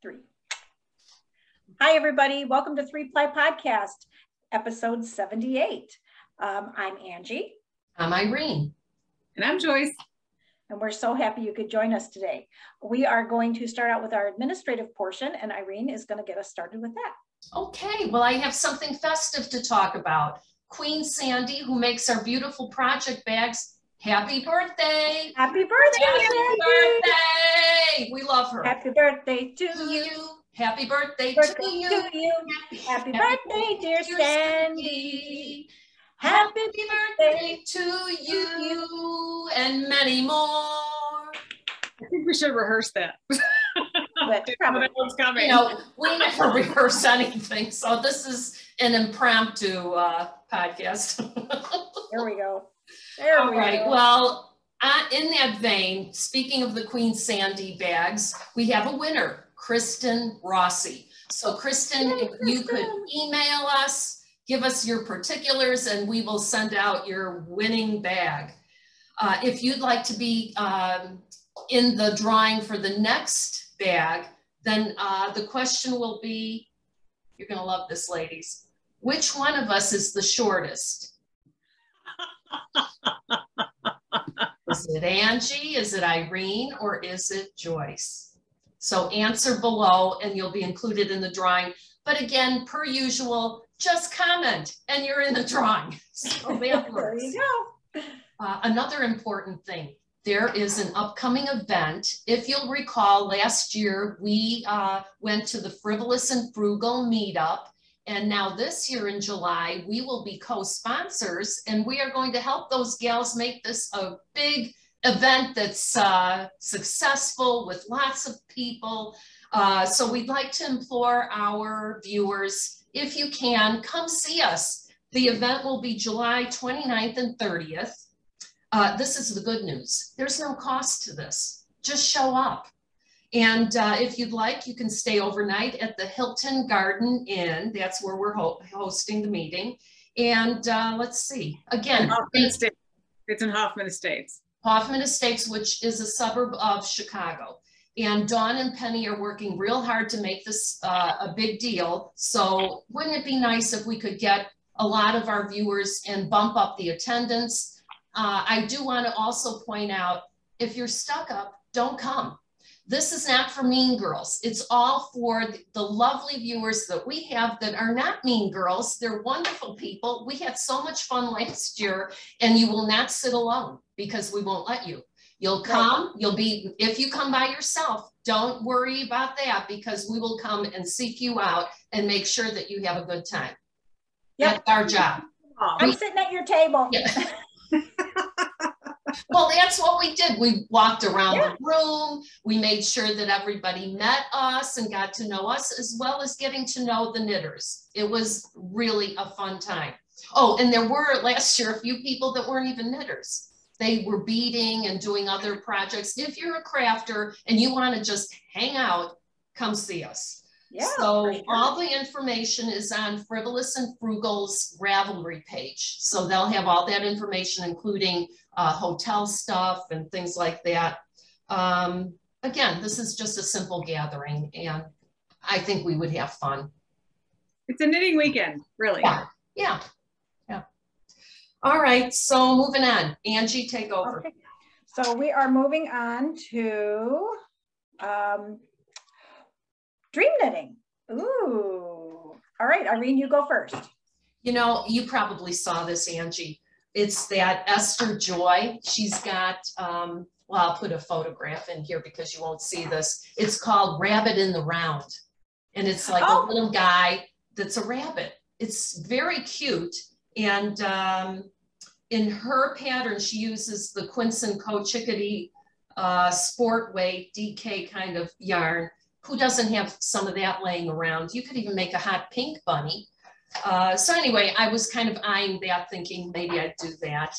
3. Hi, everybody. Welcome to 3 Ply Podcast, episode 78. I'm Angie. I'm Irene. And I'm Joyce. And we're so happy you could join us today. We are going to start out with our administrative portion, and Irene is going to get us started with that. Okay, well, I have something festive to talk about. Queen Sandy, who makes our beautiful project bags, happy birthday! Happy birthday, Happy Sandy! birthday! We love her. Happy birthday to you. Happy birthday to you. Happy birthday, dear Sandy. Happy birthday to you and many more. I think we should rehearse that. But probably. Coming. You know, we never rehearse anything, so this is an impromptu podcast. There we go. There All we right, go. well, in that vein, speaking of the Queen Sandy bags, we have a winner, Kristen Rossi. So Kristen, Yay, if you could Kristen. email us, give us your particulars, and we will send out your winning bag. If you'd like to be in the drawing for the next bag, then the question will be, you're gonna love this, ladies, which one of us is the shortest? Is it Angie, is it Irene, or is it Joyce? So answer below and you'll be included in the drawing. But again, per usual, just comment and you're in the drawing. So that There works. you go. Another important thing, there is an upcoming event. If you'll recall, last year we went to the Frivolous and Frugal meetup. And now this year in July, we will be co-sponsors and we are going to help those gals make this a big event that's successful with lots of people. So we'd like to implore our viewers, if you can, come see us. The event will be July 29th and 30th. This is the good news. There's no cost to this. Just show up. And if you'd like, you can stay overnight at the Hilton Garden Inn. That's where we're hosting the meeting. And let's see, again, It's in Hoffman Estates. Hoffman Estates, which is a suburb of Chicago. And Dawn and Penny are working real hard to make this a big deal. So wouldn't it be nice if we could get a lot of our viewers and bump up the attendance? I do want to also point out, if you're stuck up, don't come. This is not for mean girls. It's all for the lovely viewers that we have that are not mean girls. They're wonderful people. We had so much fun last year, and you will not sit alone because we won't let you. You'll come, you'll be, if you come by yourself, don't worry about that because we will come and seek you out and make sure that you have a good time. Yep. That's our job. I'm sitting at your table. Yeah. Well, that's what we did. We walked around the room. We made sure that everybody met us and got to know us, as well as getting to know the knitters. It was really a fun time. Oh, and there were last year a few people that weren't even knitters. They were beading and doing other projects. If you're a crafter and you want to just hang out, come see us. Yeah, so sure. All the information is on Frivolous and Frugal's Ravelry page. So they'll have all that information, including hotel stuff and things like that. Again, this is just a simple gathering and I think we would have fun. It's a knitting weekend, really. Yeah. All right, so moving on. Angie, take over. Okay. So we are moving on to dream knitting. Ooh. All right, Irene, you go first. You know, you probably saw this, Angie. It's that Esther Joy. She's got, well, I'll put a photograph in here because you won't see this. It's called Rabbit in the Round. And it's like a little guy that's a rabbit. It's very cute. And in her pattern, she uses the Quinson Co. Chickadee sport weight DK kind of yarn. Who doesn't have some of that laying around? You could even make a hot pink bunny. So anyway, I was kind of eyeing that, thinking maybe I'd do that.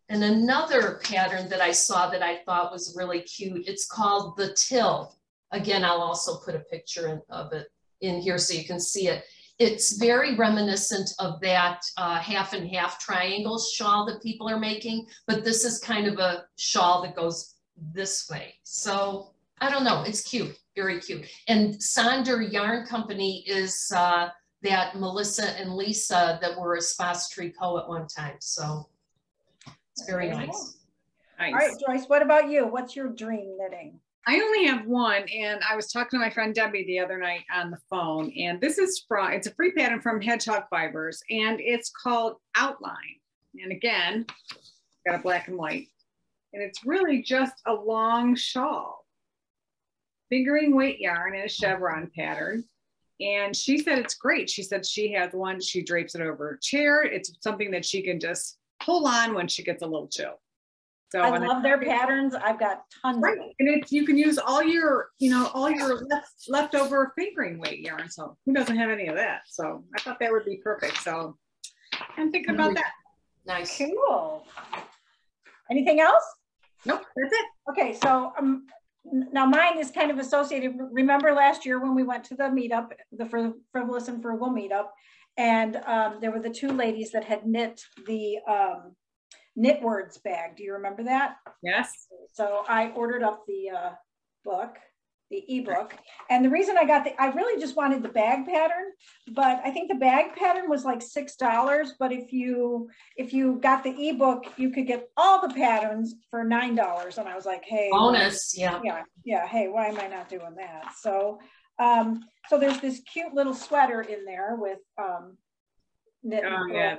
And another pattern that I saw that I thought was really cute, it's called the Till. Again, I'll also put a picture of it in here so you can see it. It's very reminiscent of that half and half triangle shawl that people are making, but this is kind of a shawl that goes this way. So I don't know, it's cute, very cute. And Sonder Yarn Company is that Melissa and Lisa that were a Spas Tricot at one time. So it's very nice. Nice. All right, Joyce, what about you? What's your dream knitting? I only have one, and I was talking to my friend Debbie the other night on the phone, and this is from, it's a free pattern from Hedgehog Fibers, and it's called Outline. And again, got a black and white, and it's really just a long shawl. Fingering weight yarn in a chevron pattern. And she said it's great. She said she has one, she drapes it over her chair. It's something that she can just pull on when she gets a little chill. So I love their patterns. I've got tons of them. And it's, you can use all your, you know, all your leftover fingering weight yarn. So who doesn't have any of that? So I thought that would be perfect. So I'm thinking about that. Nice. Cool. Anything else? Nope, that's it. Okay, so now mine is kind of associated. Remember last year when we went to the meetup, the Frivolous and Frugal meetup, and there were the two ladies that had knit the Knit Words bag. Do you remember that? Yes. So I ordered up the book, the ebook, and the reason I got I really just wanted the bag pattern, but I think the bag pattern was like $6. But if you got the ebook, you could get all the patterns for $9. And I was like, hey, bonus, yeah. Hey, why am I not doing that? So, so there's this cute little sweater in there with knit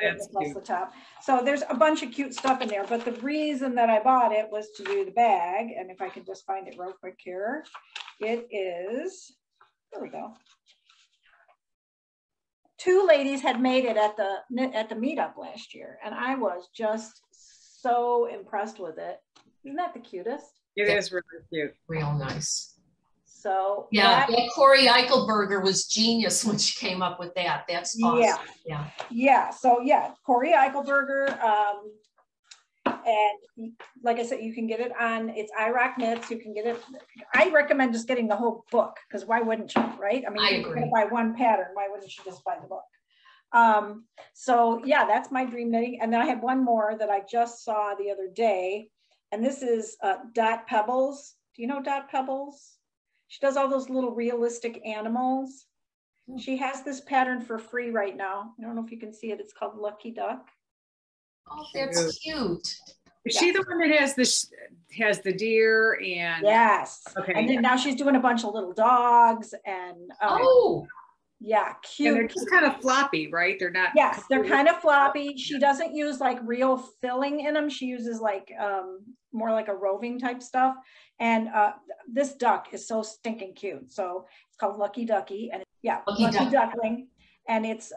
that's across cute. the top. So there's a bunch of cute stuff in there, but the reason that I bought it was to do the bag. And if I can just find it real quick here, it is, there we go. Two ladies had made it at the meetup last year, and I was just so impressed with it. Isn't that the cutest? It is really cute. Real nice. So yeah, that Corey Eichelberger was genius when she came up with that. That's awesome. Yeah. So yeah, Corey Eichelberger, and like I said, you can get it on, it's irocknits. You can get it. I recommend just getting the whole book, because why wouldn't you, right? I mean, I you're agree. going to buy one pattern. Why wouldn't you just buy the book? So yeah, that's my dream knitting. And then I had one more that I just saw the other day, and this is Dot Pebbles. Do you know Dot Pebbles? She does all those little realistic animals. She has this pattern for free right now. I don't know if you can see it. It's called Lucky Duck. Oh, that's cute. Is she the one that has the deer and? Yes. Okay. And then now she's doing a bunch of little dogs and yeah, cute. And they're just kind of floppy, right? They're not. Yes, they're kind of floppy. She doesn't use like real filling in them. She uses like more like a roving type stuff. And this duck is so stinking cute. So it's called Lucky Ducky, and Lucky Duckling, and it's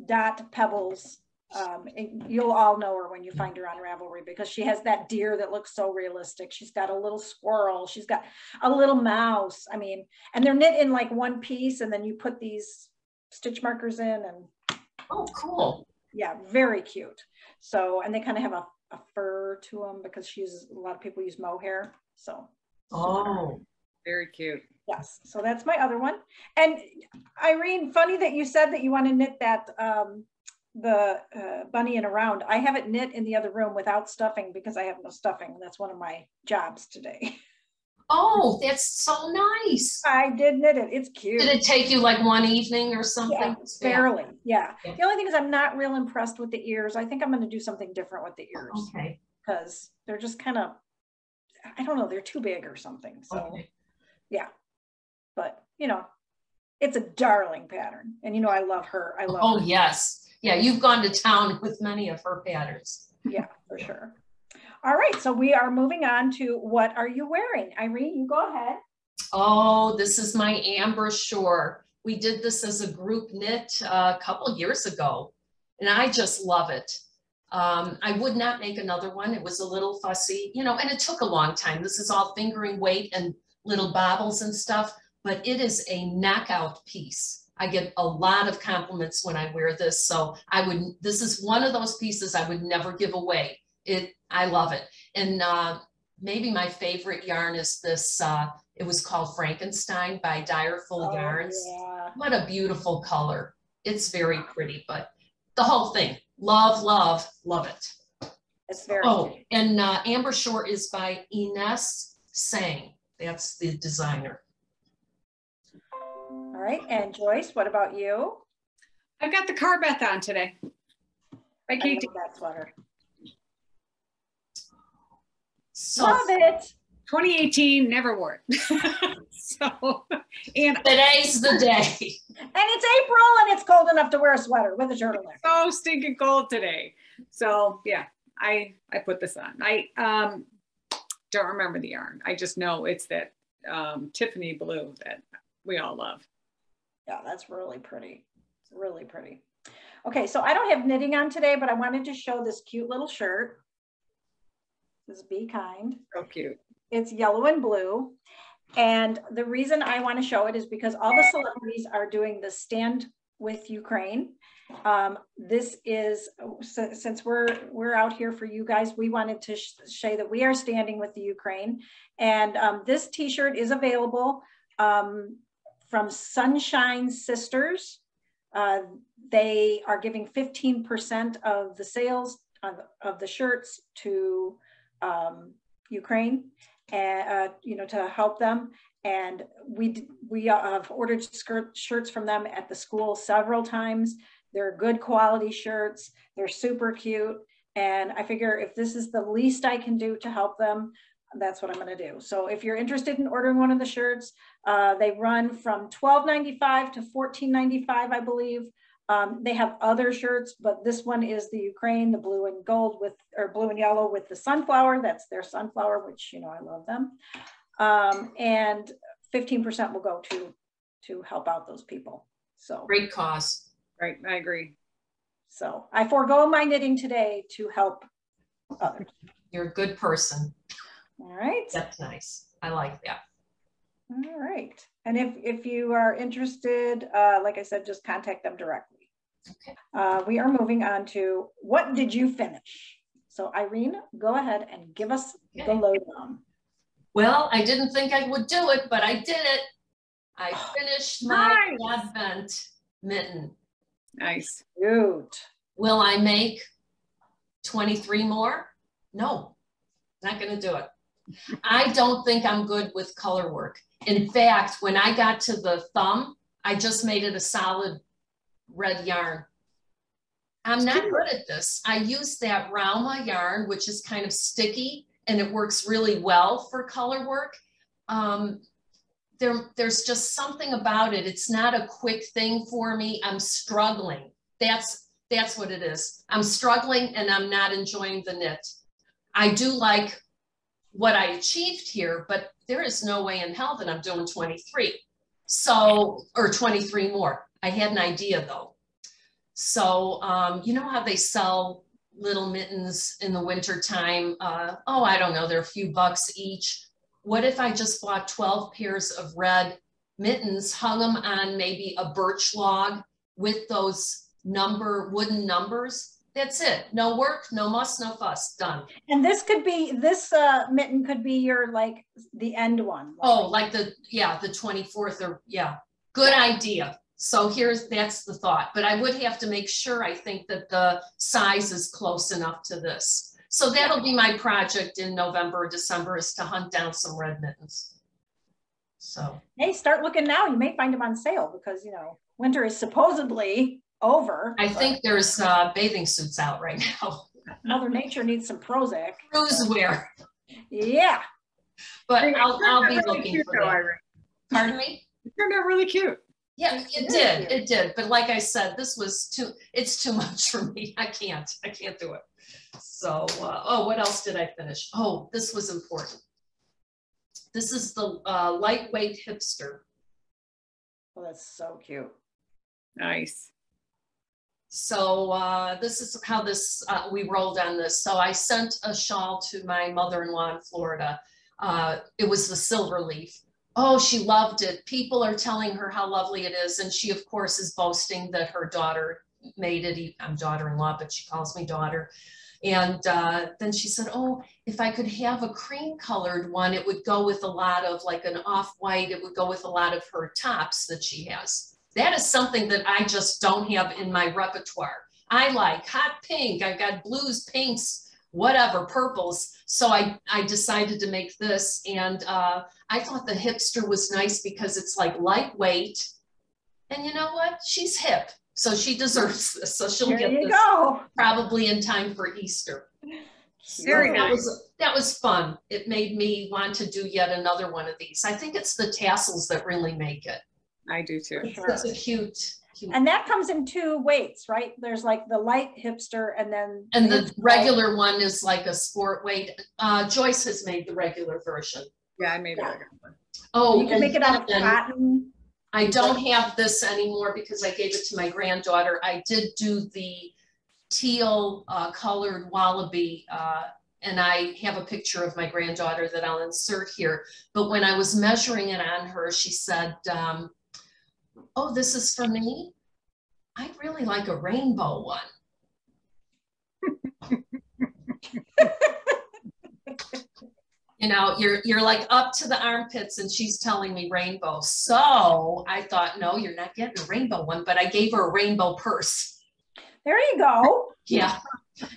Dot Pebbles. And you'll all know her when you find her on Ravelry, because she has that deer that looks so realistic. She's got a little squirrel. She's got a little mouse. I mean, and they're knit in like one piece, and then you put these stitch markers in, and oh, cool. Yeah, very cute. So, and they kind of have a fur to them, because a lot of people use mohair. So, very cute. Yes. So that's my other one. And Irene, funny that you said that you want to knit that the bunny in a round. I have it knit in the other room without stuffing, because I have no stuffing. That's one of my jobs today. Oh, that's so nice. I did knit it. It's cute. Did it take you like one evening or something? Yeah, barely. Yeah. The only thing is I'm not real impressed with the ears. I think I'm going to do something different with the ears. Okay. Because they're just kind of, I don't know, they're too big or something. So yeah. But you know, it's a darling pattern. And you know, I love her. I love her. Oh, yes. Yeah, you've gone to town with many of her patterns. Yeah, for sure. All right, so we are moving on to what are you wearing? Irene, you go ahead. Oh, this is my Ambershore. We did this as a group knit a couple years ago, and I just love it. I would not make another one. It was a little fussy, you know, and it took a long time. This is all fingering weight and little bobbles and stuff, but it is a knockout piece. I get a lot of compliments when I wear this. So this is one of those pieces I would never give away. I love it. And maybe my favorite yarn is this, it was called Frankenstein by Direful Yarns. Yeah. What a beautiful color. It's very pretty, but the whole thing, love, love, love it. It's very cute. And Ambershore is by Inese Sang. That's the designer. All right, and Joyce, what about you? I've got the Carbeth on today. By I Katie. love that sweater. So Love it. 2018, never wore it. So, and today's the day. And it's April and it's cold enough to wear a sweater with a turtleneck. so stinking cold today. So yeah, I put this on. I don't remember the yarn. I just know it's that Tiffany blue that we all love. Yeah, that's really pretty. It's really pretty. Okay, so I don't have knitting on today, but I wanted to show this cute little shirt. This is Be Kind. So cute. It's yellow and blue. And the reason I want to show it is because all the celebrities are doing the Stand with Ukraine. This is, since we're out here for you guys, we wanted to show that we are standing with the Ukraine. And this t-shirt is available from Sunshine Sisters. They are giving 15% of the sales of the shirts to Ukraine, and to help them. And we have ordered shirts from them at the school several times. They're good quality shirts. They're super cute. And I figure if this is the least I can do to help them, that's what I'm going to do. So if you're interested in ordering one of the shirts, they run from $12.95 to $14.95, I believe. They have other shirts, but this one is the Ukraine, the blue and gold or blue and yellow with the sunflower. That's their sunflower, which, I love them. And 15% will go to help out those people. So Great cause. Right, I agree. So I forego my knitting today to help others. You're a good person. All right. That's nice. I like that. All right. And if you are interested, like I said, just contact them directly. Okay. We are moving on to what did you finish? So Irene, go ahead and give us the lowdown. Well, I didn't think I would do it, but I did it. I finished my Advent mitten. Nice. Cute. Will I make 23 more? No, not going to do it. I don't think I'm good with color work. In fact, when I got to the thumb, I just made it a solid red yarn. I'm not good at this. I use that Rauma yarn, which is kind of sticky, and it works really well for color work. There's just something about it. It's not a quick thing for me. I'm struggling. That's what it is. I'm struggling and I'm not enjoying the knit. I do like what I achieved here, but there is no way in hell that I'm doing 23. So, or 23 more. I had an idea though. So, you know how they sell little mittens in the winter time? I don't know, they're a few bucks each. What if I just bought 12 pairs of red mittens, hung them on maybe a birch log with those wooden numbers? That's it. No work, no muss, no fuss, done. And this mitten could be your, like the end one. Oh, like the 24th or good idea. So that's the thought, but I would have to make sure, I think that the size is close enough to this. So that'll be my project in November or December, is to hunt down some red mittens. So. Hey, start looking now. You may find them on sale because, winter is supposedly over. I think there's bathing suits out right now. Mother Nature needs some Prozac. Cruise wear. Yeah. But I'll be looking for that. Pardon me? It turned out really cute. Yeah, it did. But like I said, it's too much for me. I can't do it. So, what else did I finish? Oh, this was important. This is the lightweight hipster. Oh, that's so cute. Nice. So this is how we rolled on this. So I sent a shawl to my mother-in-law in Florida. It was the silver leaf. Oh, she loved it. People are telling her how lovely it is. And she, of course, is boasting that her daughter made it. I'm daughter-in-law, but she calls me daughter. And then she said, oh, if I could have a cream colored one, it would go with a lot of, like an off-white, it would go with a lot of her tops that she has. That is something that I just don't have in my repertoire. I like hot pink. I've got blues, pinks, whatever, purples. So I decided to make this, and I thought the hipster was nice because it's like lightweight. And you know what? She's hip, so she deserves this. So she'll get this probably in time for Easter. Very nice. That was fun. It made me want to do yet another one of these. I think it's the tassels that really make it. I do too. It's a cute. And that comes in 2 weights, right? There's like the light hipster and then the regular one is like a sport weight. Joyce has made the regular version. Yeah, I made the regular one. Oh, you can make it out of cotton. I don't have this anymore because I gave it to my granddaughter. I did do the teal colored Wallaby, and I have a picture of my granddaughter that I'll insert here. But when I was measuring it on her, she said, oh, this is for me? I really like a rainbow one. You know, you're like up to the armpits and she's telling me rainbow. So I thought, no, you're not getting a rainbow one, but I gave her a rainbow purse. There you go. Yeah.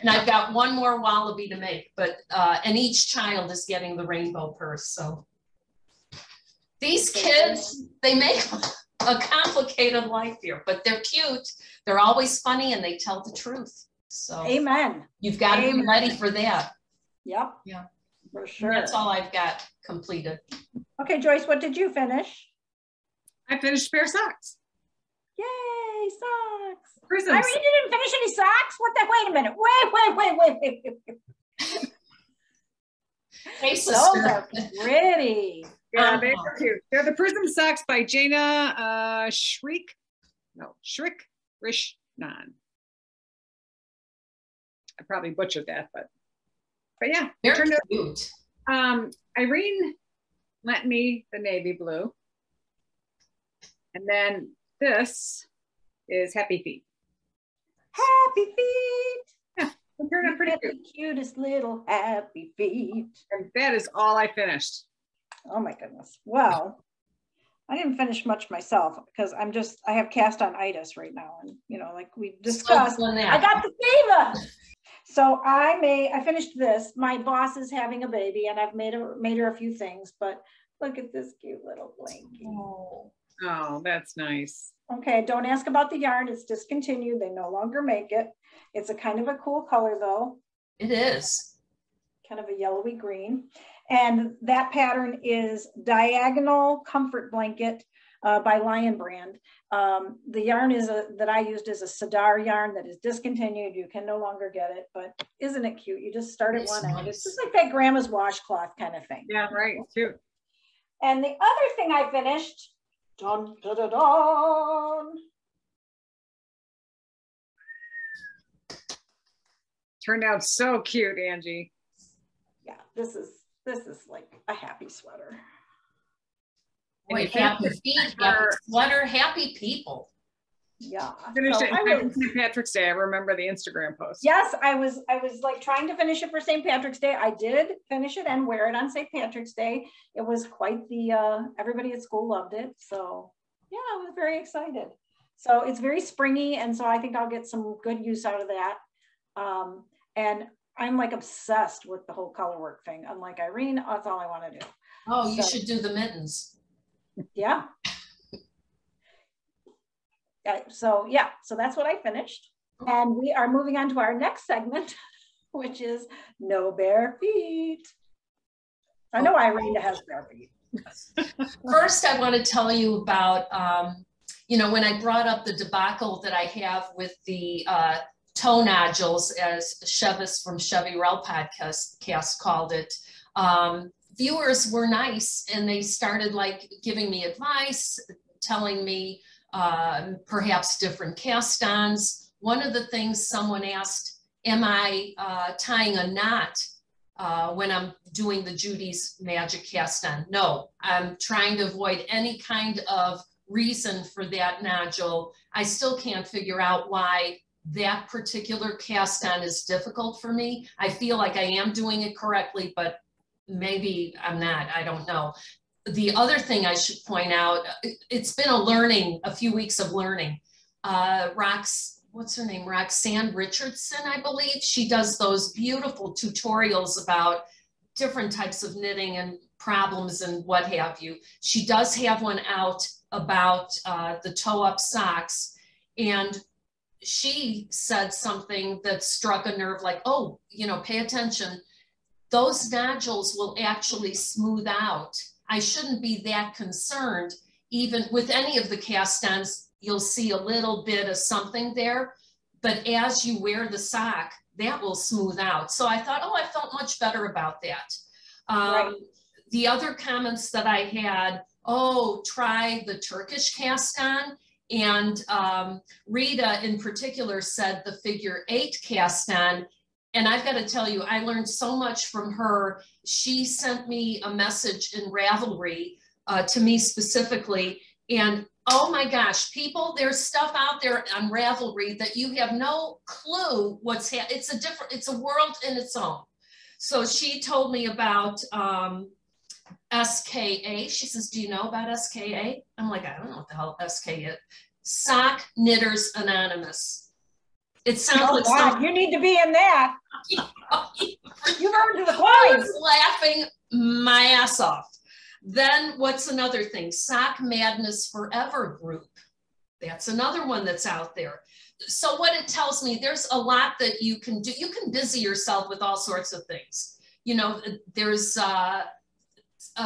And I've got one more Wallaby to make, but, and each child is getting the rainbow purse. So these kids, they make a complicated life here, but they're cute. They're always funny and they tell the truth. So amen. You've got to be ready for that. Yep. Yeah. For sure. That's all I've got completed. Okay, Joyce, what did you finish? I finished a pair of socks. Yay, socks. Prism. Irene, you didn't finish any socks? What the, wait a minute. Wait. Hey, Those sister. are pretty. Yeah, they're cute. They're the Prism socks by Jana Srikrishnan. I probably butchered that, but yeah, They're turned out cute. Irene lent me the navy blue. And then this is Happy Feet. Happy feet. Yeah, they turned out pretty cute. The cutest little happy feet. And that is all I finished. Oh my goodness. Well, I didn't finish much myself because I have cast on itis right now. And you know, like we discussed, I got the fever. So I finished this. My boss is having a baby and I've made her a few things, but look at this cute little blankie. Oh, that's nice. Okay, don't ask about the yarn. It's discontinued. They no longer make it. It's a kind of a cool color though. It is. Kind of a yellowy green. And that pattern is Diagonal Comfort Blanket by Lion Brand. The yarn that I used is a Sadar yarn that is discontinued. You can no longer get it, but isn't it cute? You just start at one end. It's just like that grandma's washcloth kind of thing. Yeah, right, cute. And the other thing I finished, dun, dun, dun, dun. Turned out so cute, Angie. Yeah, this is like a happy sweater. Boy, happy feet, happy sweater, happy people. Yeah. Finished it on St. Patrick's Day. I remember the Instagram post. Yes, I was like trying to finish it for St. Patrick's Day. I did finish it and wear it on St. Patrick's Day. It was quite the everybody at school loved it. So yeah, I was very excited. So it's very springy, and so I think I'll get some good use out of that. And I'm like obsessed with the whole color work thing. Unlike Irene, that's all I want to do. Oh, you should do the mittens. Yeah. So that's what I finished. And we are moving on to our next segment, which is no bare feet. I know Irene has bare feet. First, I want to tell you about, when I brought up the debacle that I have with the toe nodules, as Chevis from Chevy Rel Podcast called it. Viewers were nice and they started like giving me advice, telling me perhaps different cast-ons. One of the things someone asked, am I tying a knot when I'm doing the Judy's Magic cast-on? No, I'm trying to avoid any kind of reason for that nodule. I still can't figure out why that particular cast-on is difficult for me. I feel like I am doing it correctly, but maybe I'm not, I don't know. The other thing I should point out, it's been a few weeks of learning. Rox what's her name? Roxanne Richardson, I believe. She does those beautiful tutorials about different types of knitting and problems and what have you. She does have one out about the toe-up socks, and she said something that struck a nerve, like, oh, you know, pay attention. Those nodules will actually smooth out. I shouldn't be that concerned. Even with any of the cast-ons, you'll see a little bit of something there, but as you wear the sock, that will smooth out. So I thought, oh, I felt much better about that. Right. The other comments that I had, oh, try the Turkish cast-on. And Rita in particular said the figure 8 cast-on. And I've got to tell you, I learned so much from her. She sent me a message in Ravelry to me specifically. And oh my gosh, people, there's stuff out there on Ravelry that you have no clue what's happening. It's a world in its own. So she told me about SKA. She says, do you know about SKA? I'm like, I don't know what the hell SK is. Sock Knitters Anonymous. It sounds like God, you need to be in that. You've earned the coin. I was laughing my ass off. Then what's another thing? Sock Madness Forever group. That's another one that's out there. So what it tells me, there's a lot that you can do. You can busy yourself with all sorts of things. You know, there's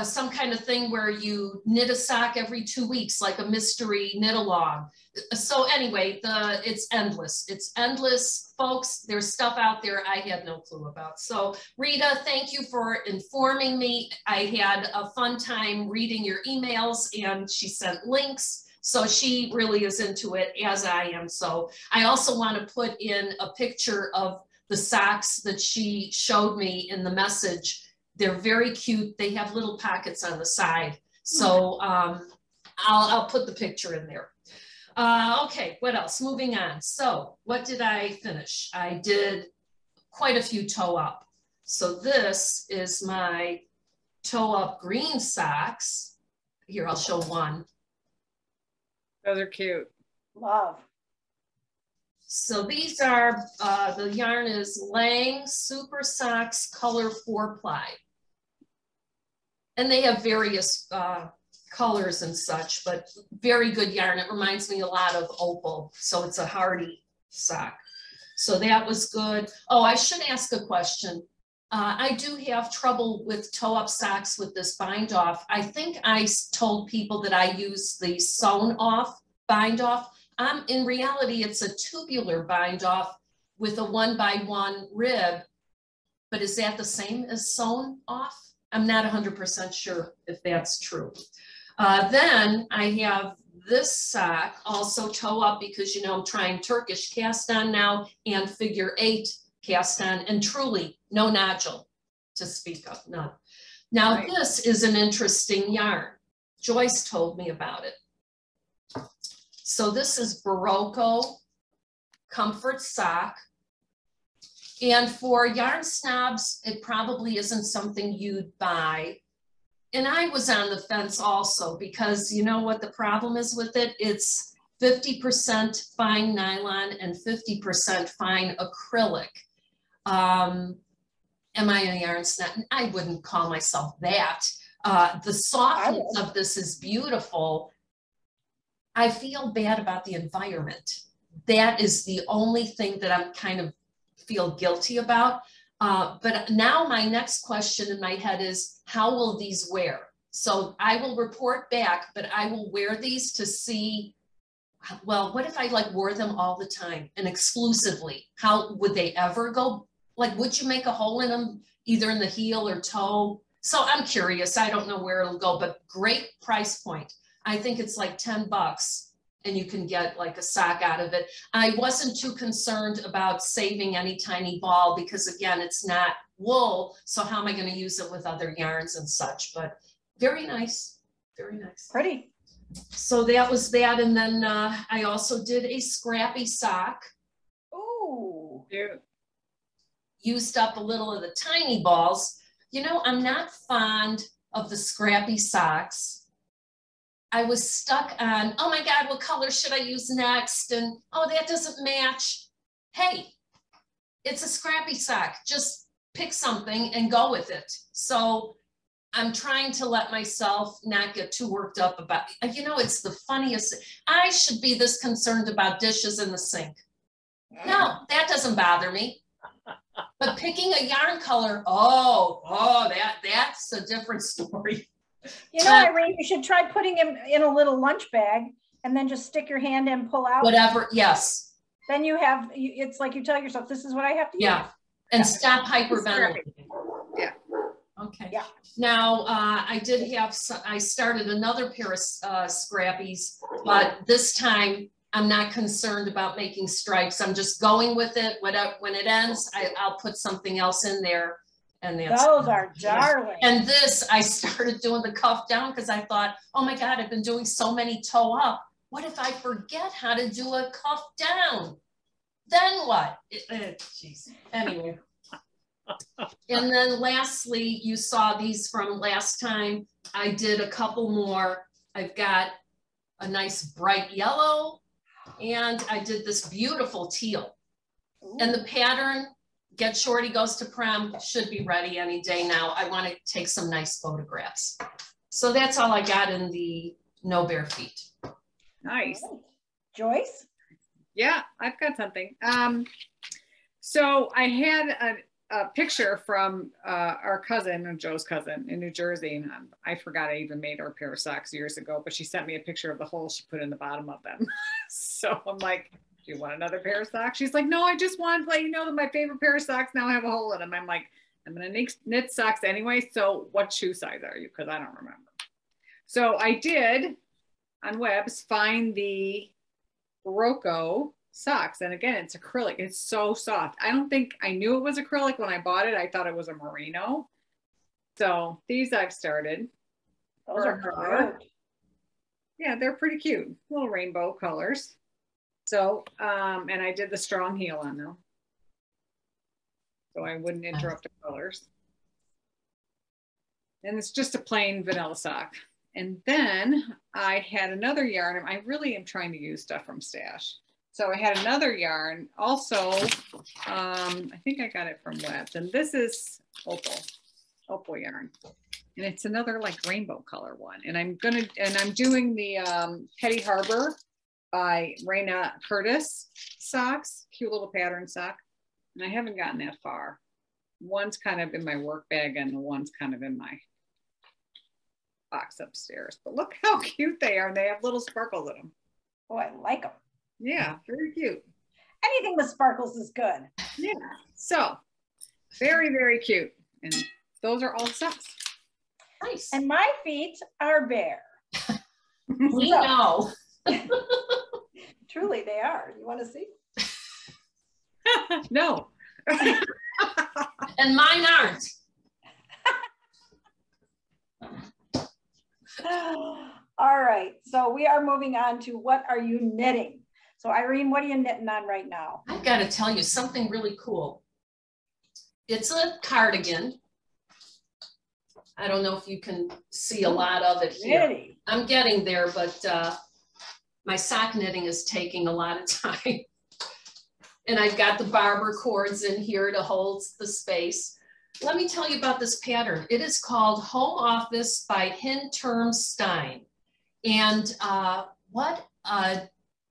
some kind of thing where you knit a sock every 2 weeks, like a mystery knit along. So anyway, it's endless. It's endless, folks. There's stuff out there I had no clue about. So Rita, thank you for informing me. I had a fun time reading your emails, and she sent links. So she really is into it, as I am. So I also want to put in a picture of the socks that she showed me in the message. They're very cute. They have little pockets on the side. So I'll put the picture in there. Okay, what else? Moving on. So what did I finish? I did quite a few toe up. So this is my toe up green socks. Here, I'll show one. Those are cute. Love. So these are, the yarn is Lang Super Socks Color 4-ply. And they have various colors and such, but very good yarn. It reminds me a lot of opal. So it's a hardy sock. So that was good. Oh, I should ask a question. I do have trouble with toe-up socks with this bind off. I think I told people that I use the sewn off bind off. In reality, it's a tubular bind off with a 1x1 rib, but is that the same as sewn off? I'm not 100% sure if that's true. Then I have this sock also toe up because, you know, I'm trying Turkish cast on now and figure 8 cast on, and truly no nodule to speak of, none. Now right. This is an interesting yarn. Joyce told me about it. So this is Barocco Comfort Sock. And for yarn snobs, it probably isn't something you'd buy. And I was on the fence also because you know what the problem is with it? It's 50% fine nylon and 50% fine acrylic. Am I a yarn snob? I wouldn't call myself that. The softness of this is beautiful. I feel bad about the environment. That is the only thing that I'm kind of feel guilty about. But now my next question in my head is, how will these wear? So I will report back, but I will wear these to see, well, what if I like wore them all the time and exclusively? How would they ever go? Like, would you make a hole in them, either in the heel or toe? So I'm curious. I don't know where it'll go, but great price point. I think it's like $10 and you can get like a sock out of it. I wasn't too concerned about saving any tiny ball because again, it's not wool. So how am I going to use it with other yarns and such? But very nice, very nice. Pretty. So that was that. And then I also did a scrappy sock. Ooh. Yeah. Used up a little of the tiny balls. You know, I'm not fond of the scrappy socks I was stuck on, oh my God, what color should I use next? And oh, that doesn't match. Hey, it's a scrappy sock. Just pick something and go with it. So I'm trying to let myself not get too worked up about, it's the funniest. I should be this concerned about dishes in the sink. No, that doesn't bother me. But picking a yarn color, that's a different story. Irene, you should try putting him in a little lunch bag and then just stick your hand in, pull out. Whatever, yes. Then it's like you tell yourself, this is what I have to use. And stop hyperventilating. Yeah. Okay. Yeah. Now, I started another pair of scrappies, but this time I'm not concerned about making stripes. I'm just going with it. When it ends, I'll put something else in there. And those are darling. And this, I started doing the cuff down because I thought, oh my God, I've been doing so many toe up. What if I forget how to do a cuff down? Then what? Jeez. Anyway. And then lastly, you saw these from last time. I did a couple more. I've got a nice bright yellow, and I did this beautiful teal. Ooh. And the pattern, Get Shorty Goes to Prom, should be ready any day now. I want to take some nice photographs. So that's all I got in the No Bare Feet. Nice. Joyce? Yeah, I've got something. So I had a picture from our cousin, Joe's cousin in New Jersey. And I forgot I even made her a pair of socks years ago, but she sent me a picture of the hole she put in the bottom of them. So I'm like, do you want another pair of socks? She's like, no, I just wanted to let you know that my favorite pair of socks now have a hole in them. I'm like, I'm going to knit socks anyway. So what shoe size are you? Because I don't remember. So I did on Webs find the Barocco socks. And again, it's acrylic. It's so soft. I don't think I knew it was acrylic when I bought it. I thought it was a merino. So these I've started. Those are good. Yeah, they're pretty cute. Little rainbow colors. So, and I did the strong heel on them. So I wouldn't interrupt the colors. And it's just a plain vanilla sock. And then I had another yarn. I really am trying to use stuff from Stash. So I had another yarn also. I think I got it from Webs. And this is opal yarn. And it's another like rainbow color one. And I'm doing the Petty Harbour by Rayna Curtis socks, cute little pattern sock. And I haven't gotten that far. One's kind of in my work bag and one's kind of in my box upstairs. But look how cute they are. And they have little sparkles in them. Oh, I like them. Yeah, very cute. Anything with sparkles is good. Yeah. So very, very cute. And those are all socks. Nice. And my feet are bare. We know. Truly, they are. You want to see? No. And mine aren't. All right. So we are moving on to what are you knitting? So Irene, what are you knitting on right now? I've got to tell you something really cool. It's a cardigan. I don't know if you can see a lot of it here. Really? I'm getting there, but my sock knitting is taking a lot of time. And I've got the barber cords in here to hold the space. Let me tell you about this pattern. It is called Home Office by Hinterm Stein. And what a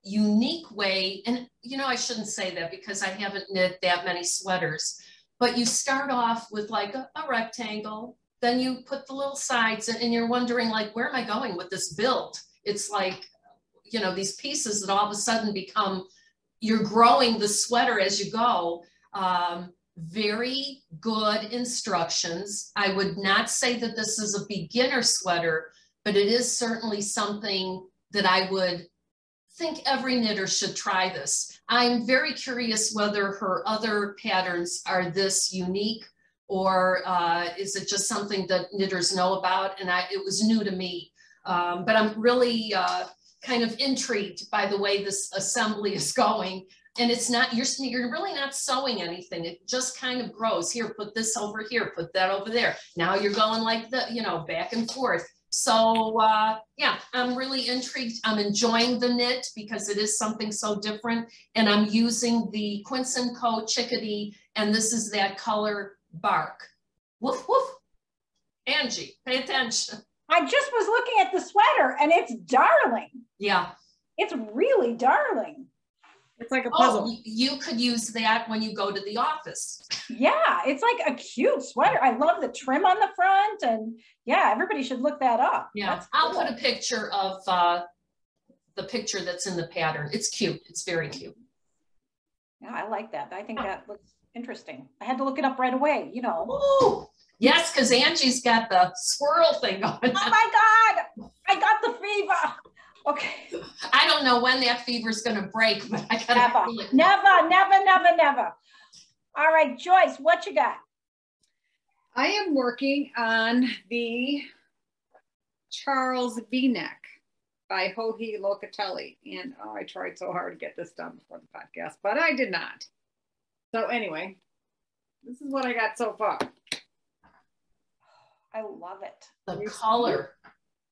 unique way, and I shouldn't say that because I haven't knit that many sweaters, but you start off with like a rectangle, then you put the little sides in, and you're wondering like, where am I going with this build? It's like, these pieces that all of a sudden become, you're growing the sweater as you go. Very good instructions. I would not say that this is a beginner sweater, but it is certainly something that I would think every knitter should try this. I'm very curious whether her other patterns are this unique, or is it just something that knitters know about? And it was new to me, but I'm really kind of intrigued by the way this assembly is going. And it's not, you're really not sewing anything. It just kind of grows. Here, put this over here, put that over there. Now you're going like the, back and forth. So yeah, I'm really intrigued. I'm enjoying the knit because it is something so different. And I'm using the Quince & Co. Chickadee, and this is that color bark. Woof, woof. Angie, pay attention. I just was looking at the sweater and it's darling. Yeah. It's really darling. It's like a puzzle. Oh, you could use that when you go to the office. Yeah, it's like a cute sweater. I love the trim on the front, and yeah, everybody should look that up. Yeah, That's I'll cool. put a picture of the picture that's in the pattern. It's cute. It's very cute. Yeah, I like that. I think that looks interesting. I had to look it up right away, you know. Ooh, yes, because Angie's got the squirrel thing going. Oh my God, I got the fever. Okay. I don't know when that fever's going to break, but I got Never, never. All right, Joyce, what you got? I am working on the Charles V-neck by Joji Locatelli. And oh, I tried so hard to get this done before the podcast, but I did not. So anyway, this is what I got so far. I love it. The color.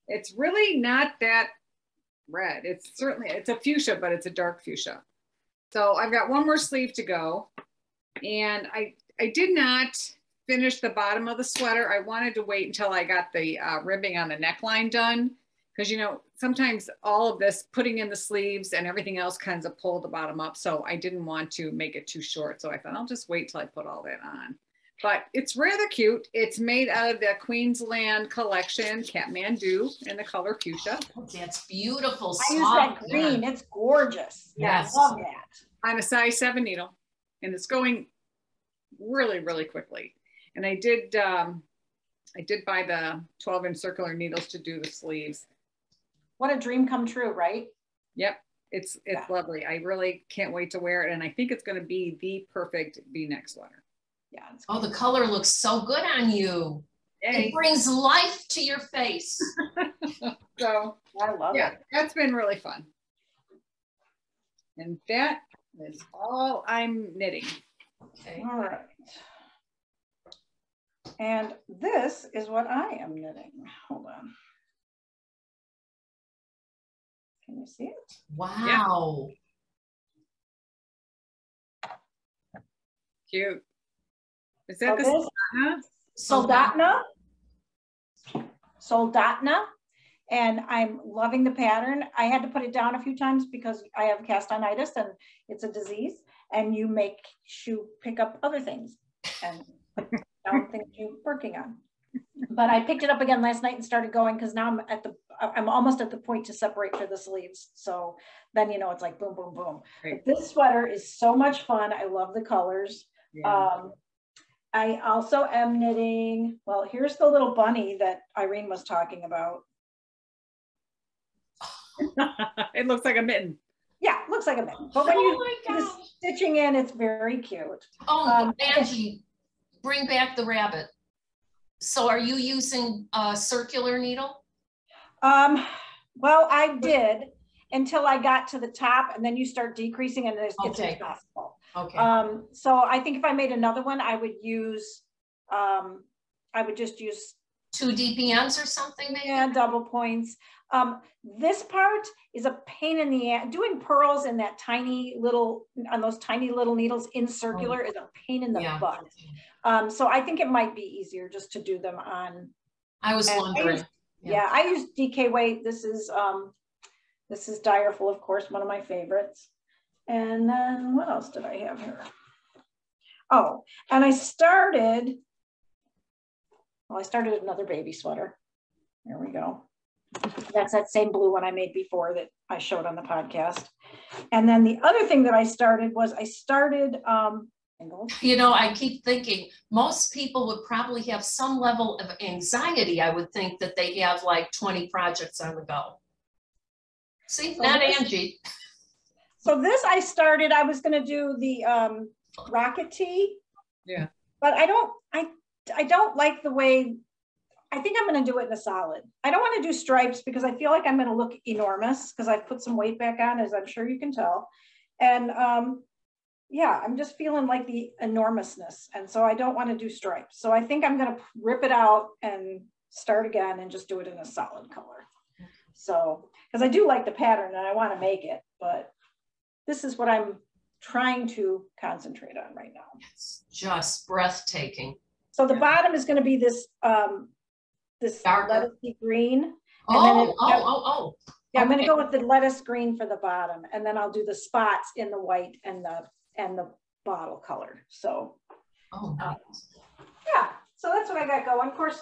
It's really not that red. It's a fuchsia, but it's a dark fuchsia. So I've got one more sleeve to go. And I did not finish the bottom of the sweater. I wanted to wait until I got the ribbing on the neckline done. Because, you know, sometimes all of this, putting in the sleeves and everything else kinds of pull the bottom up. So I didn't want to make it too short. So I thought I'll just wait till I put all that on. But it's rather cute. It's made out of the Queensland collection, Kathmandu, in the color fuchsia. Oh, that's beautiful. I use that green. It's gorgeous. Yes. I love that. On a size 7 needle. And it's going really, really quickly. And I did buy the 12-inch circular needles to do the sleeves. What a dream come true, right? Yep. It's lovely. I really can't wait to wear it. And I think it's going to be the perfect V-neck sweater. Yeah. Oh, the color looks so good on you. Yay. It brings life to your face. So I love it. That's been really fun. And that is all I'm knitting. Okay. All right. And this is what I am knitting. Hold on. Can you see it? Wow. Yeah. Cute. Is that the Soldatna? And I'm loving the pattern. I had to put it down a few times because I have castanitis and it's a disease, and you pick up other things and down things you're working on. But I picked it up again last night and started going because now I'm almost at the point to separate for the sleeves. So then, you know, it's like boom, boom, boom. Right. But this sweater is so much fun. I love the colors. Yeah. I also am knitting, well, here's the little bunny that Irene was talking about. It looks like a mitten. Yeah, it looks like a mitten. But when you do the stitching in, it's very cute. Oh, Angie, bring back the rabbit. So are you using a circular needle? Well, I did until I got to the top, and then you start decreasing and it's impossible. Okay. So I think if I made another one, I would use, I would just use 2 DPNs or something maybe? Yeah, double points. This part is a pain in the ass. Doing pearls in that on those tiny little needles in circular is a pain in the butt. So I think it might be easier just to do them on. I was wondering. I use DK weight. This is Direful, of course, one of my favorites. And then what else did I have here? Oh, and I started another baby sweater. There we go. That's that same blue one I made before that I showed on the podcast. And then the other thing that I started was you know, I keep thinking most people would probably have some level of anxiety. I would think that they have like 20 projects on the go. See, not Angie. So this I was going to do the rocket tee. Yeah. But I don't like the way, I think I'm going to do it in a solid. I don't want to do stripes because I feel like I'm going to look enormous because I've put some weight back on, as I'm sure you can tell. And yeah, I'm just feeling like the enormousness. And so I don't want to do stripes. So I think I'm going to rip it out and start again and just do it in a solid color. So, because I do like the pattern and I want to make it, but this is what I'm trying to concentrate on right now. It's just breathtaking. So the bottom is going to be this this Darker. lettucey green. Oh. Yeah, I'm going to go with the lettuce green for the bottom, and then I'll do the spots in the white and the bottle color. So, nice. Yeah, so that's what I got going. Of course,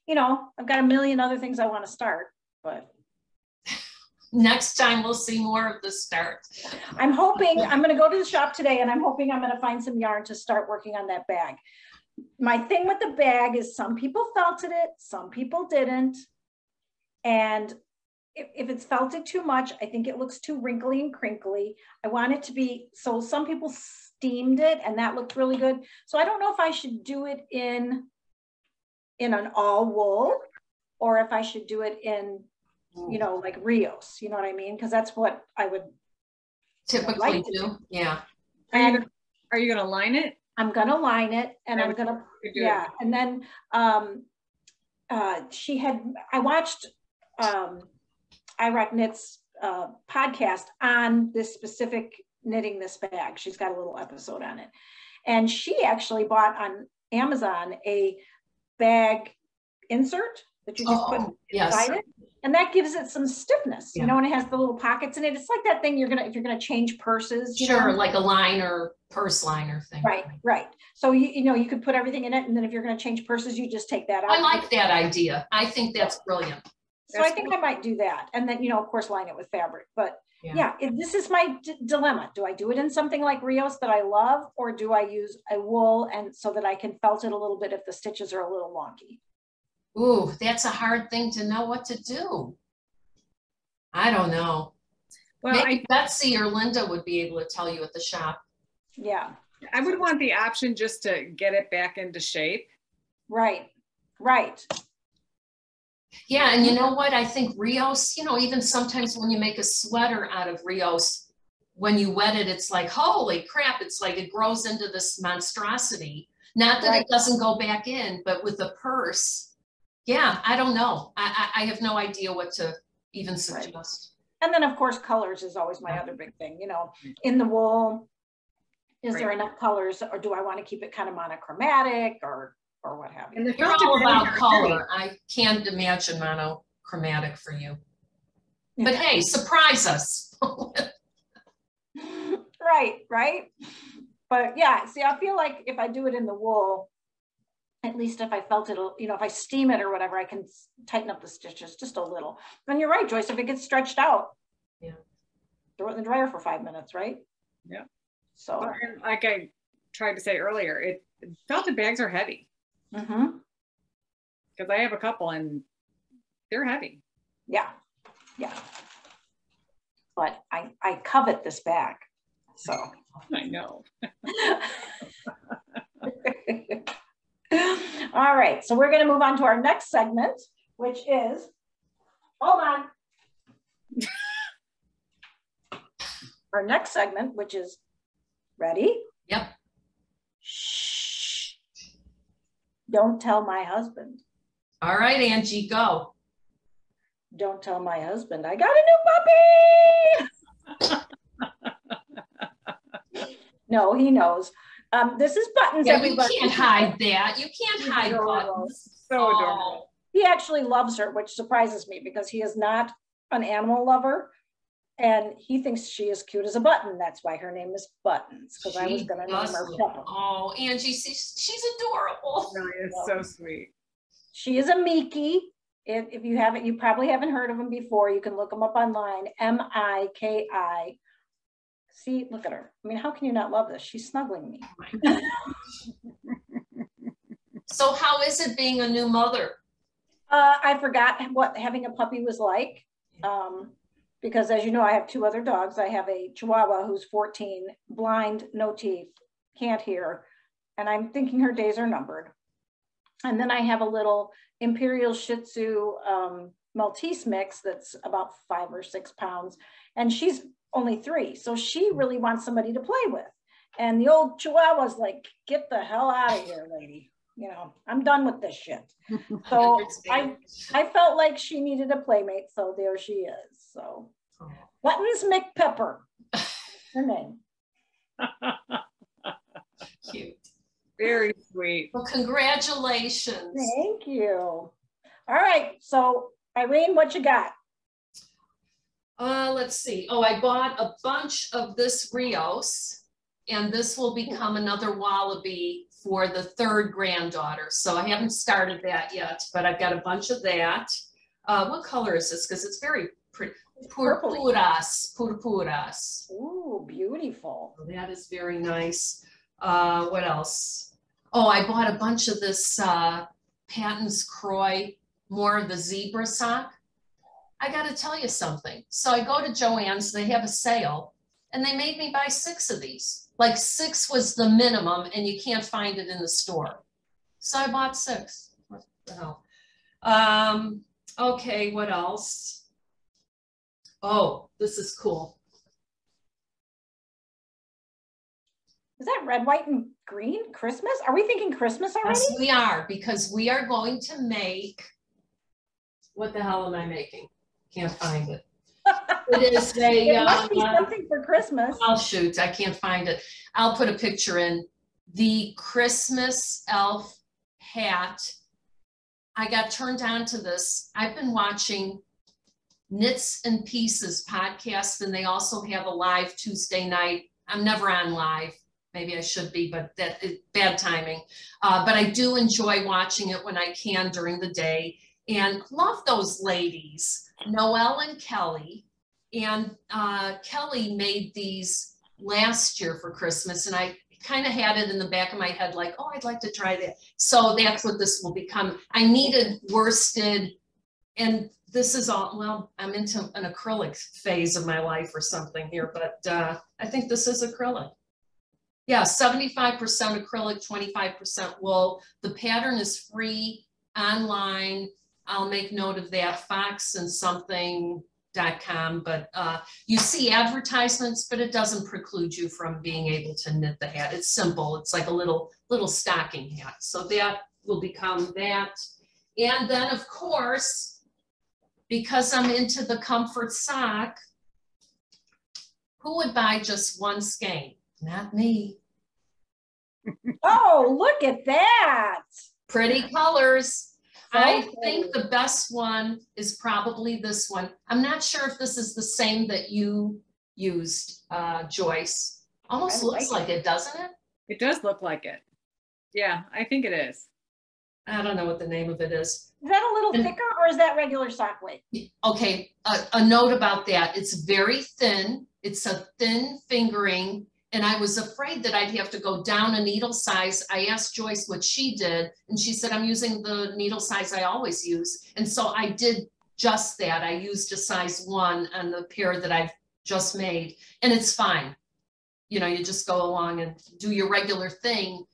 you know, I've got a million other things I want to start, but next time we'll see more of the start. I'm hoping I'm going to go to the shop today, and I'm hoping I'm going to find some yarn to start working on that bag. My thing with the bag is some people felted it, some people didn't, and if it's felted too much, I think it looks too wrinkly and crinkly. I want it to be, so some people steamed it and that looked really good. So I don't know if I should do it in an all wool or if I should do it in, you know, like Rios, you know what I mean? Because that's what I would typically like to do. Yeah. Are you going to line it? I'm going to line it and I'm going to, yeah. And then I watched irocknits podcast on this specific knitting this bag. She's got a little episode on it. And she actually bought on Amazon a bag insert that you just put inside it. And that gives it some stiffness, you know, and it has the little pockets in it. It's like that thing if you're gonna change purses. Sure, know? like a liner, purse liner thing. Right. So you know, you could put everything in it, and then if you're gonna change purses, you just take that out. I like that idea. I think that's brilliant. So I think I might do that. And then, you know, of course, line it with fabric. But this is my dilemma. Do I do it in something like Rios that I love, or do I use a wool and so that I can felt it a little bit if the stitches are a little wonky? Ooh, that's a hard thing to know what to do. I don't know. Well, maybe Betsy or Linda would be able to tell you at the shop. Yeah. I would want the option just to get it back into shape. Right. Yeah, and you know what? I think Rios, you know, even sometimes when you make a sweater out of Rios, when you wet it, it's like, holy crap, it's like it grows into this monstrosity. Not that it doesn't go back in, but with a purse, yeah, I don't know. I have no idea what to even suggest. Right. And then, of course, colors is always my other big thing. You know, in the wool, is there enough colors, or do I want to keep it kind of monochromatic or what have you? And you're all about color. I can't imagine monochromatic for you. But hey, surprise us. Right. But yeah, see, I feel like if I do it in the wool, at least if I felt it, you know, if I steam it or whatever, I can tighten up the stitches just a little. And you're right, Joyce, if it gets stretched out, throw it in the dryer for 5 minutes, right? Yeah. So, and like I tried to say earlier, felted bags are heavy. Mm-hmm. Because I have a couple and they're heavy. Yeah. But I covet this bag, so. I know. All right, so we're going to move on to our next segment, which is, hold on. Our next segment, which is, ready? Yep. Shh. Don't tell my husband. All right, Angie, go. Don't tell my husband I got a new puppy. No, he knows. This is Buttons, everybody. You can't hide that. You can't hide Buttons. So adorable. He actually loves her, which surprises me because he is not an animal lover. And he thinks she is cute as a button. That's why her name is Buttons, because I was going to name her Pepper. Oh, Angie, she's adorable. She really is so sweet. She is a Miki. If you haven't, you probably haven't heard of them before. You can look them up online. M-I-K-I. See, look at her. I mean, how can you not love this? She's snuggling me. So how is it being a new mother? I forgot what having a puppy was like. Because as you know, I have two other dogs. I have a Chihuahua who's 14, blind, no teeth, can't hear. And I'm thinking her days are numbered. And then I have a little Imperial Shih Tzu Maltese mix that's about 5 or 6 pounds. And she's only 3. So she really wants somebody to play with. And the old Chihuahua's like, get the hell out of here, lady. you know, I'm done with this shit. So I felt like she needed a playmate, so there she is. So Buttons McPepper, her name. Cute. Very sweet. Well, congratulations. Thank you. All right, so Irene, what you got? Let's see. Oh, I bought a bunch of this Rios, and this will become another Wallaby for the third granddaughter. So I haven't started that yet, but I've got a bunch of that. What color is this? Because it's very pretty. Purpuras. Ooh, beautiful. So that is very nice. What else? Oh, I bought a bunch of this Patton's Croy, more of the zebra sock. I got to tell you something. So I go to Joann's, they have a sale, and they made me buy 6 of these. Like 6 was the minimum, and you can't find it in the store. So I bought 6. What the hell? Okay, what else? Oh, this is cool. Is that red, white, and green? Christmas? Are we thinking Christmas already? Yes, we are, because we are going to make, what the hell am I making? Can't find it. It is a, it must be something for Christmas. Oh shoot, I can't find it. I'll put a picture in. The Christmas elf hat. I got turned on to this. I've been watching Knits and Pieces podcast, and they also have a live Tuesday night. I'm never on live. Maybe I should be, but that is bad timing. But I do enjoy watching it when I can during the day, and love those ladies, Noelle and Kelly. And Kelly made these last year for Christmas, and I kind of had it in the back of my head like, oh, I'd like to try that. So that's what this will become. I needed worsted, and this is all, well, I'm into an acrylic phase of my life or something here, but I think this is acrylic. Yeah, 75% acrylic, 25% wool. The pattern is free online. I'll make note of that, foxandsomething.com, but you see advertisements, but it doesn't preclude you from being able to knit the hat. It's simple. It's like a little stocking hat. So that will become that. And then of course, because I'm into the comfort sock, who would buy just one skein? Not me. Oh, look at that. Pretty colors. I Okay. think the best one is probably this one. I'm not sure if this is the same that you used, Joyce. Almost looks like it, doesn't it? It does look like it. Yeah, I think it is. I don't know what the name of it is. Is that a little thicker or is that regular sock weight? Okay, a note about that. It's very thin. It's a thin fingering, and I was afraid that I'd have to go down a needle size. I asked Joyce what she did, and she said, I'm using the needle size I always use. And so I did just that. I used a size 1 on the pair that I've just made, and it's fine. You know, you just go along and do your regular thing.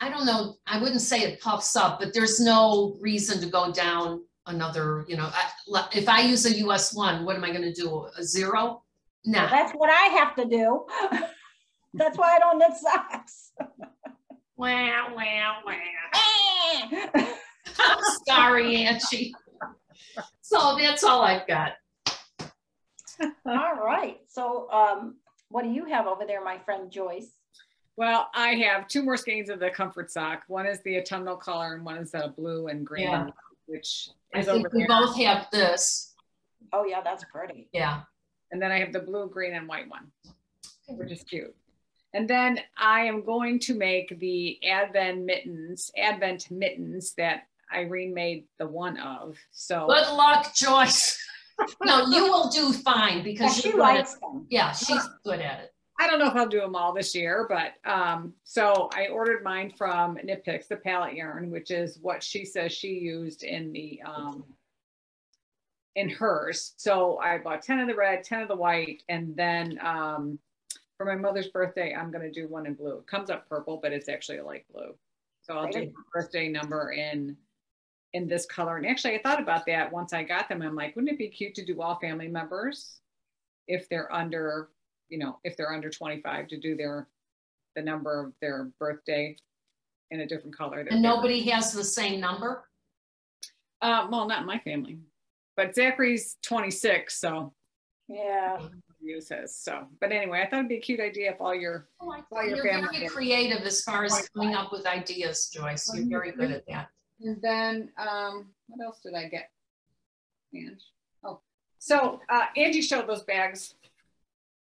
I don't know, I wouldn't say it puffs up, but there's no reason to go down another, you know, if I use a US 1, what am I going to do? A 0? No. Well, that's what I have to do. That's why I don't knit socks. Wow, wow, wow. I'm sorry, Angie. So that's all I've got. All right. So what do you have over there, my friend Joyce? Well, I have 2 more skeins of the comfort sock. One is the autumnal color and one is the blue and green, Yeah. which I is think over we there. both have this. Oh yeah, that's pretty. Yeah. And then I have the blue, green, and white one, which is cute. And then I am going to make the Advent mittens that Irene made the one of. So Good luck, Joyce. No, you will do fine because she you're likes them. Yeah, she's good at it. I don't know if I'll do them all this year, but so I ordered mine from Knit Picks, the palette yarn, which is what she says she used in the in hers. So I bought 10 of the red, 10 of the white, and then for my mother's birthday, I'm going to do one in blue. It comes up purple, but it's actually a light blue. So I'll do a birthday number in this color. And actually, I thought about that once I got them. I'm like, wouldn't it be cute to do all family members if they're under, you know, if they're under 25 to do the number of their birthday in a different color. And nobody has the same number? Well, not in my family, but Zachary's 26, so. Yeah. Use his, so. But anyway, I thought it'd be a cute idea if all your You're family very creative as far as coming up with ideas, Joyce. You're very good at that. And then, what else did I get? And, oh, so Angie showed those bags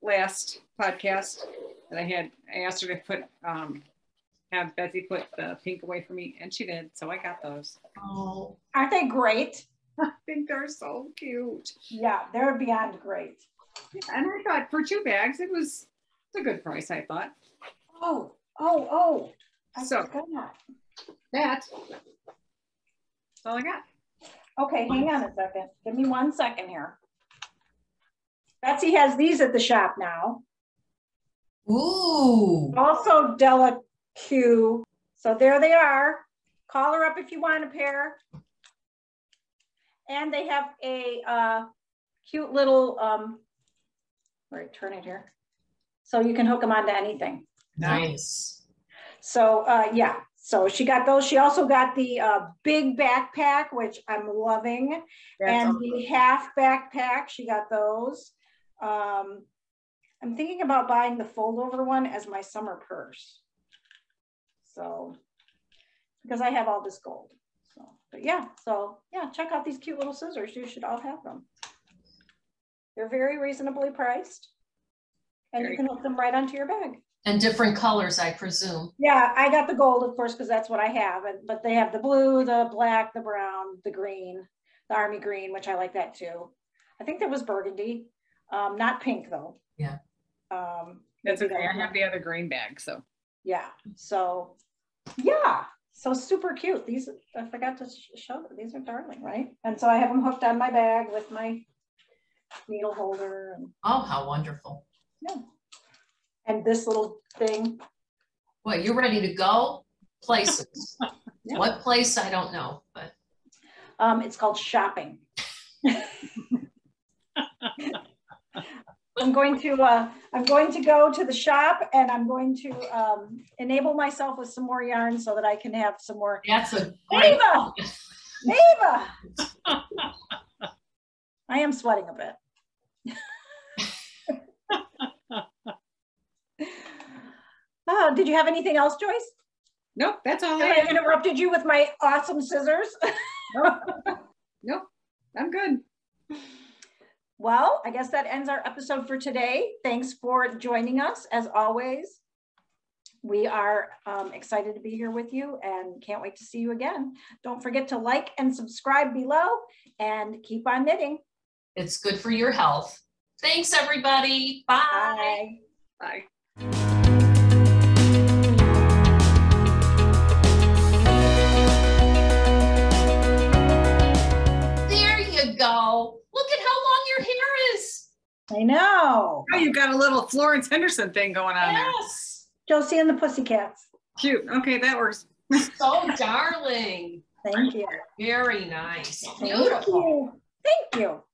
last podcast that I asked her to put, have Betsy put the pink away for me, and she did, so I got those. Oh, aren't they great? I think they're so cute. Yeah, they're beyond great. And I thought for 2 bags, it's a good price, I thought. Oh. I forgot. That's all I got. Okay, hang on a second. Give me 1 second here. Betsy has these at the shop now. Ooh. Also Della Q. So there they are. Call her up if you want a pair. And they have a cute little, right, turn it here. So you can hook them onto anything. Nice. So yeah, so she got those. She also got the big backpack, which I'm loving. That's awesome. The half backpack, she got those. I'm thinking about buying the fold over one as my summer purse. So, because I have all this gold. So, but yeah, check out these cute little scissors. You should all have them. They're very reasonably priced. And you can hook them right onto your bag. And different colors, I presume. Yeah, I got the gold, of course, because that's what I have. But they have the blue, the black, the brown, the green, the army green, which I like that too. I think there was burgundy, not pink though. Yeah. That's okay. I have the other green bag, so. Yeah. So, yeah. So super cute. These, I forgot to show them. These are darling, right? And so I have them hooked on my bag with my needle holder. And, oh, how wonderful. Yeah. And this little thing. Well, you're ready to go places. Yeah. What place, I don't know, but. It's called shopping. I'm going to go to the shop, and I'm going to enable myself with some more yarn so that I can have some more. That's a great Ava! I am sweating a bit. Oh, did you have anything else, Joyce? Nope, that's all. I interrupted you with my awesome scissors. Nope, I'm good. Well, I guess that ends our episode for today. Thanks for joining us. As always, we are excited to be here with you and can't wait to see you again. Don't forget to like and subscribe below and keep on knitting. It's good for your health. Thanks, everybody. Bye. Bye. There you go. Look at how long your hair is. I know. Oh, you got a little Florence Henderson thing going on there. Yes. Josie and the Pussycats. Cute. Okay, that works. So darling. Thank you. Very nice. Beautiful. Thank you.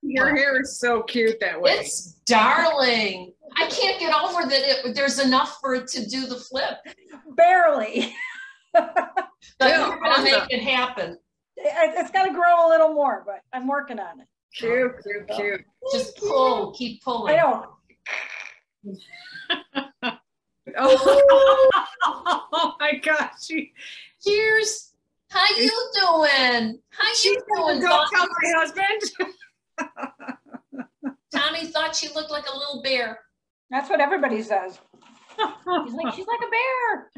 Your hair is so cute that way. It's darling. I can't get over that there's enough for it to do the flip. Barely. But you're going to make it happen. It's got to grow a little more, but I'm working on it. Cute, cute, cute. Just pull, keep pulling. I know. Oh my gosh. Cheers. How you doing? How you doing? Don't tell my husband. Tommy thought she looked like a little bear. That's what everybody says. She's like a bear.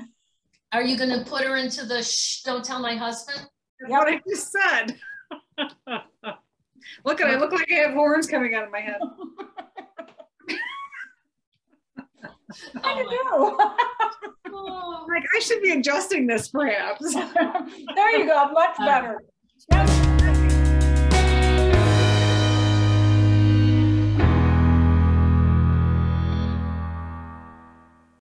Are you going to put her into the shh, don't tell my husband? That's what I just said. Look at I look like I have horns coming out of my head. I know. Like I should be adjusting this perhaps. There you go, much better.